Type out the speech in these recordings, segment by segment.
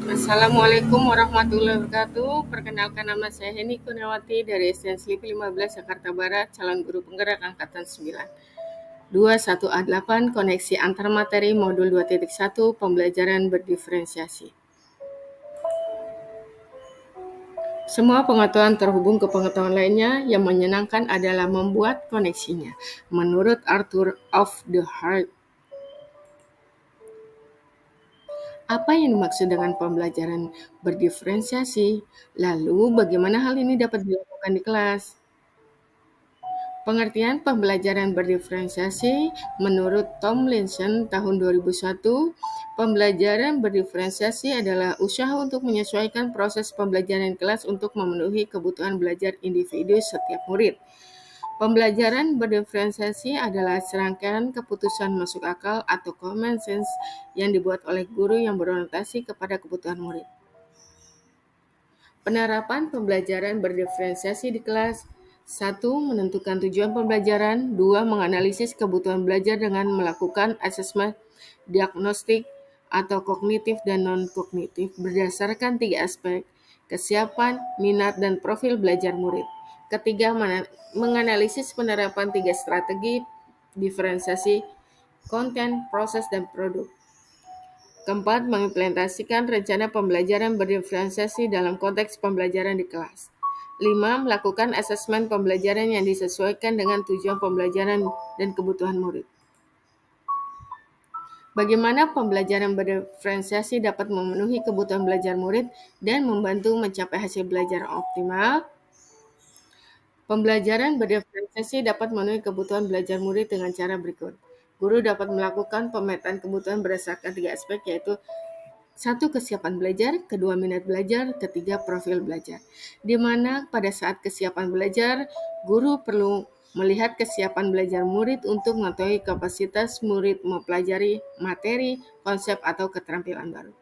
Assalamualaikum warahmatullahi wabarakatuh. Perkenalkan, nama saya Heni Kurniawati dari SDN Slipi 15 Jakarta Barat, calon guru penggerak angkatan 9. 21A8 koneksi antar materi modul 2.1 pembelajaran berdiferensiasi. Semua pengetahuan terhubung ke pengetahuan lainnya. Yang menyenangkan adalah membuat koneksinya. Menurut Arthur of the Heart, apa yang dimaksud dengan pembelajaran berdiferensiasi? Lalu, bagaimana hal ini dapat dilakukan di kelas? Pengertian pembelajaran berdiferensiasi menurut Tomlinson tahun 2001, pembelajaran berdiferensiasi adalah usaha untuk menyesuaikan proses pembelajaran kelas untuk memenuhi kebutuhan belajar individu setiap murid. Pembelajaran berdiferensiasi adalah serangkaian keputusan masuk akal atau common sense yang dibuat oleh guru yang berorientasi kepada kebutuhan murid. Penerapan pembelajaran berdiferensiasi di kelas. 1. Menentukan tujuan pembelajaran. 2. Menganalisis kebutuhan belajar dengan melakukan asesmen diagnostik atau kognitif dan non-kognitif berdasarkan 3 aspek: kesiapan, minat, dan profil belajar murid. Ketiga, menganalisis penerapan 3 strategi diferensiasi: konten, proses, dan produk. Keempat, mengimplementasikan rencana pembelajaran berdiferensiasi dalam konteks pembelajaran di kelas. 5. Melakukan asesmen pembelajaran yang disesuaikan dengan tujuan pembelajaran dan kebutuhan murid. Bagaimana pembelajaran berdiferensiasi dapat memenuhi kebutuhan belajar murid dan membantu mencapai hasil belajar optimal? Pembelajaran berdiferensiasi dapat memenuhi kebutuhan belajar murid dengan cara berikut. Guru dapat melakukan pemetaan kebutuhan berdasarkan 3 aspek, yaitu 1. Kesiapan belajar, 2. Minat belajar, 3. Profil belajar. Di mana pada saat kesiapan belajar, guru perlu melihat kesiapan belajar murid untuk mengetahui kapasitas murid mempelajari materi, konsep, atau keterampilan baru.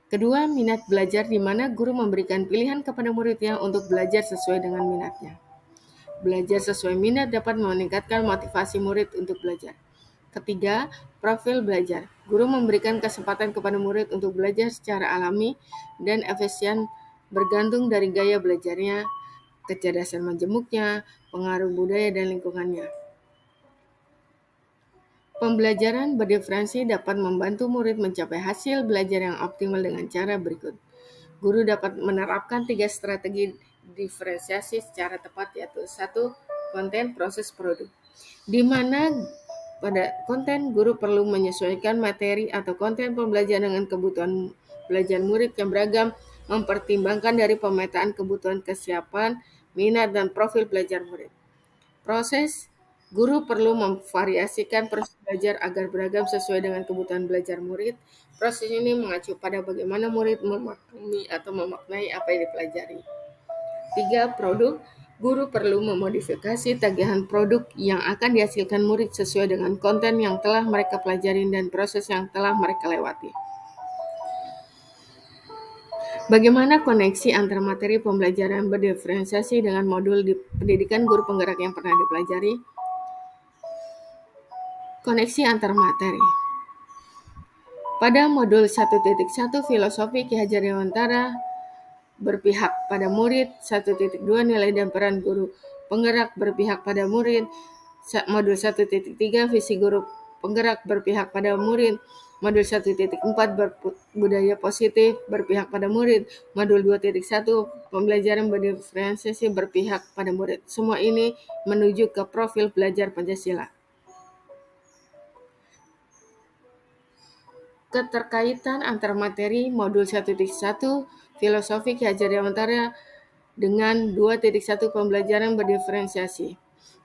Kedua, minat belajar, di mana guru memberikan pilihan kepada muridnya untuk belajar sesuai dengan minatnya. Belajar sesuai minat dapat meningkatkan motivasi murid untuk belajar. Ketiga, profil belajar. Guru memberikan kesempatan kepada murid untuk belajar secara alami dan efisien bergantung dari gaya belajarnya, kecerdasan majemuknya, pengaruh budaya dan lingkungannya. Pembelajaran berdiferensiasi dapat membantu murid mencapai hasil belajar yang optimal dengan cara berikut. Guru dapat menerapkan 3 strategi diferensiasi secara tepat, yaitu 1. Konten, proses, produk. Di mana pada konten, guru perlu menyesuaikan materi atau konten pembelajaran dengan kebutuhan belajar murid yang beragam, mempertimbangkan dari pemetaan kebutuhan kesiapan, minat, dan profil belajar murid. Proses, guru perlu memvariasikan proses belajar agar beragam sesuai dengan kebutuhan belajar murid. Proses ini mengacu pada bagaimana murid memahami atau memaknai apa yang dipelajari. 3. Produk, guru perlu memodifikasi tagihan produk yang akan dihasilkan murid sesuai dengan konten yang telah mereka pelajari dan proses yang telah mereka lewati. Bagaimana koneksi antara materi pembelajaran berdiferensiasi dengan modul pendidikan guru penggerak yang pernah dipelajari? Koneksi antar materi. Pada modul 1.1 filosofi Ki Hajar Dewantara berpihak pada murid, 1.2 nilai dan peran guru penggerak berpihak pada murid, modul 1.3 visi guru penggerak berpihak pada murid, modul 1.4 budaya positif berpihak pada murid, modul 2.1 pembelajaran berdiferensiasi berpihak pada murid. Semua ini menuju ke profil belajar Pancasila. Keterkaitan antar materi modul 1.1 filosofi Ki Hajar Dewantara dengan 2.1 pembelajaran berdiferensiasi,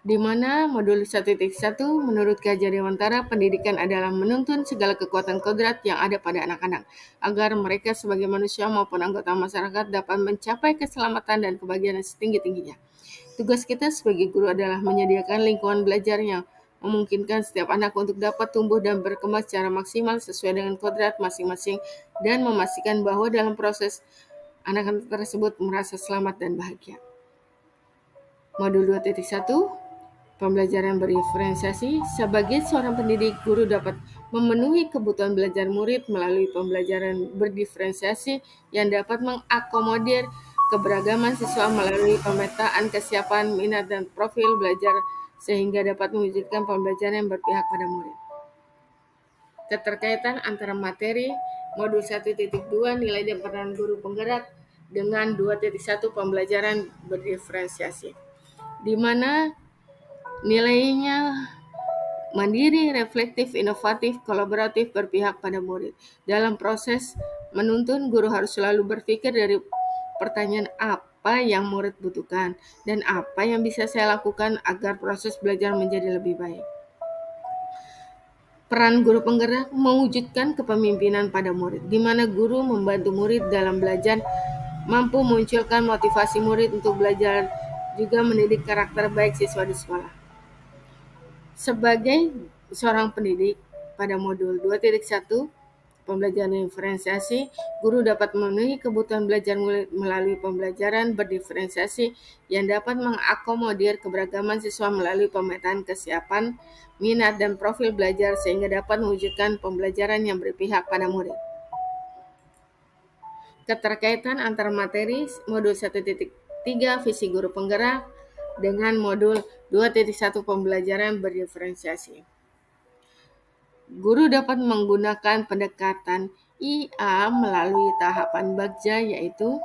di mana modul 1.1 menurut Ki Hajar Dewantara, pendidikan adalah menuntun segala kekuatan kodrat yang ada pada anak-anak agar mereka sebagai manusia maupun anggota masyarakat dapat mencapai keselamatan dan kebahagiaan setinggi-tingginya. Tugas kita sebagai guru adalah menyediakan lingkungan belajar yang memungkinkan setiap anak untuk dapat tumbuh dan berkembang secara maksimal sesuai dengan kodrat masing-masing dan memastikan bahwa dalam proses anak-anak tersebut merasa selamat dan bahagia. Modul 2.1 Pembelajaran berdiferensiasi. Sebagai seorang pendidik, guru dapat memenuhi kebutuhan belajar murid melalui pembelajaran berdiferensiasi yang dapat mengakomodir keberagaman siswa melalui pemetaan kesiapan, minat, dan profil belajar sehingga dapat mewujudkan pembelajaran yang berpihak pada murid. Keterkaitan antara materi modul 1.2 nilai dan peran guru penggerak dengan 2.1 pembelajaran berdiferensiasi, di mana nilainya mandiri, reflektif, inovatif, kolaboratif, berpihak pada murid. Dalam proses menuntun, guru harus selalu berpikir dari pertanyaan apa yang murid butuhkan dan apa yang bisa saya lakukan agar proses belajar menjadi lebih baik. Peran guru penggerak mewujudkan kepemimpinan pada murid, di mana guru membantu murid dalam belajar, mampu memunculkan motivasi murid untuk belajar, juga mendidik karakter baik siswa di sekolah. Sebagai seorang pendidik, pada modul 2.1 pembelajaran diferensiasi, guru dapat memenuhi kebutuhan belajar murid melalui pembelajaran berdiferensiasi yang dapat mengakomodir keberagaman siswa melalui pemetaan kesiapan, minat, dan profil belajar sehingga dapat mewujudkan pembelajaran yang berpihak pada murid. Keterkaitan antara materi modul 1.3 visi guru penggerak dengan modul 2.1 pembelajaran berdiferensiasi. Guru dapat menggunakan pendekatan IA melalui tahapan bagja, yaitu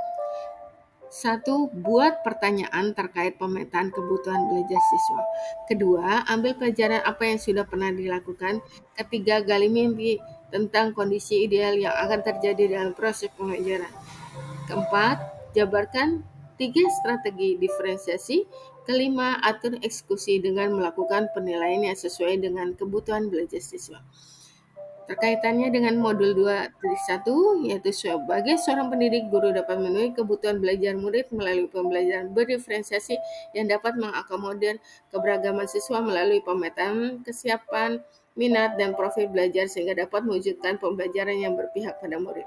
1. Buat pertanyaan terkait pemetaan kebutuhan belajar siswa. 2. Ambil pelajaran apa yang sudah pernah dilakukan. 3. Gali mimpi tentang kondisi ideal yang akan terjadi dalam proses pembelajaran. 4. Jabarkan 3 strategi diferensiasi. 5. Atur eksekusi dengan melakukan penilaian yang sesuai dengan kebutuhan belajar siswa. Terkaitannya dengan modul 2.1, yaitu sebagai seorang pendidik, guru dapat memenuhi kebutuhan belajar murid melalui pembelajaran berdiferensiasi yang dapat mengakomodir keberagaman siswa melalui pemetaan kesiapan, minat, dan profil belajar sehingga dapat mewujudkan pembelajaran yang berpihak pada murid.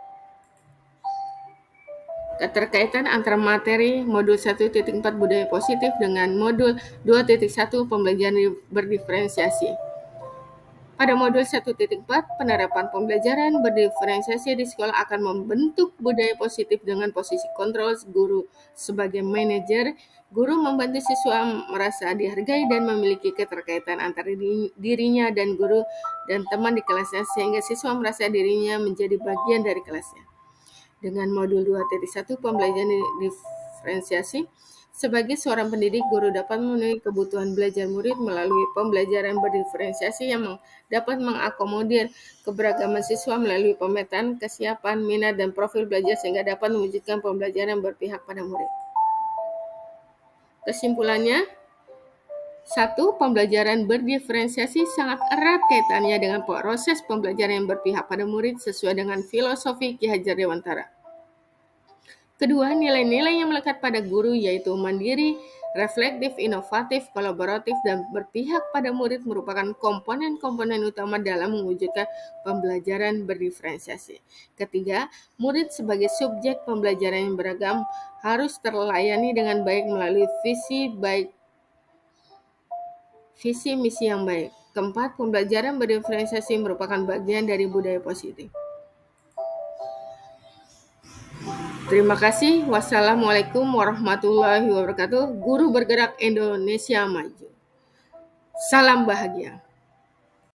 Keterkaitan antara materi modul 1.4 budaya positif dengan modul 2.1 pembelajaran berdiferensiasi. Pada modul 1.4, penerapan pembelajaran berdiferensiasi di sekolah akan membentuk budaya positif dengan posisi kontrol guru sebagai manajer. Guru membantu siswa merasa dihargai dan memiliki keterkaitan antara dirinya dan guru dan teman di kelasnya sehingga siswa merasa dirinya menjadi bagian dari kelasnya. Dengan modul 2.1 pembelajaran diferensiasi, sebagai seorang pendidik, guru dapat memenuhi kebutuhan belajar murid melalui pembelajaran berdiferensiasi yang dapat mengakomodir keberagaman siswa melalui pemetaan kesiapan, minat, dan profil belajar sehingga dapat mewujudkan pembelajaran yang berpihak pada murid. Kesimpulannya, 1. Pembelajaran berdiferensiasi sangat erat kaitannya dengan proses pembelajaran yang berpihak pada murid sesuai dengan filosofi Ki Hajar Dewantara. 2. Nilai-nilai yang melekat pada guru yaitu mandiri, reflektif, inovatif, kolaboratif, dan berpihak pada murid merupakan komponen-komponen utama dalam mewujudkan pembelajaran berdiferensiasi. 3. Murid sebagai subjek pembelajaran yang beragam harus terlayani dengan baik melalui visi misi yang baik. 4. Pembelajaran berdiferensiasi merupakan bagian dari budaya positif. Terima kasih. Wassalamualaikum warahmatullahi wabarakatuh. Guru bergerak Indonesia maju. Salam bahagia.